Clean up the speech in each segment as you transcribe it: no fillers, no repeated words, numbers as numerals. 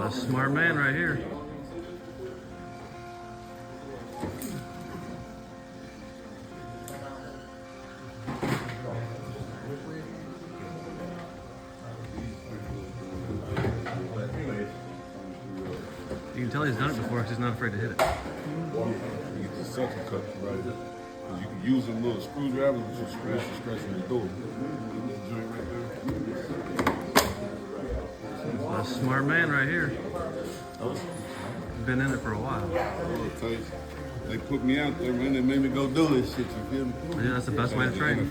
A smart man right here. You can tell he's done it before because he's not afraid to hit it. You get the center cut right there. You can use a little screwdriver to scratch the door. This joint right there. A smart man right here. Been in it for a while. They put me out there, man. They made me go do this shit. You feel me? Yeah, that's the best way to train.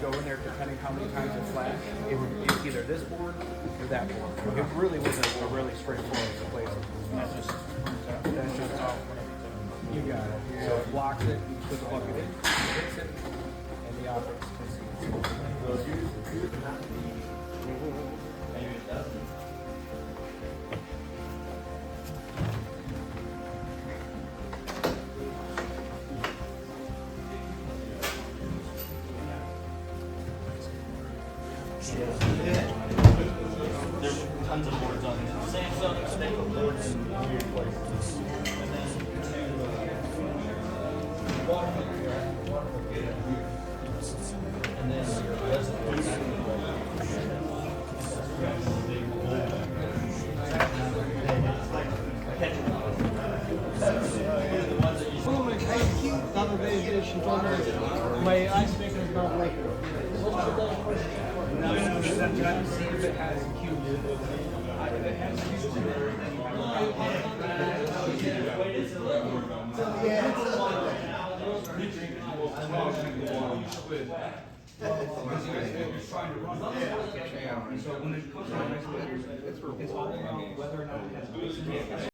Go in there depending how many times it flashed. It would be either this board or that board. It really was a really straightforward place. That's just all. You got it. So it blocks it, you put the bucket in, hits it, and the operates. There's tons of boards on there. Samsung, they put boards in weird places. And then my ice maker is not like no, I'm trying to see if it has cubes. If it has cubes in it, so when it comes to ice makers, it's all about whether or not it has ice in it.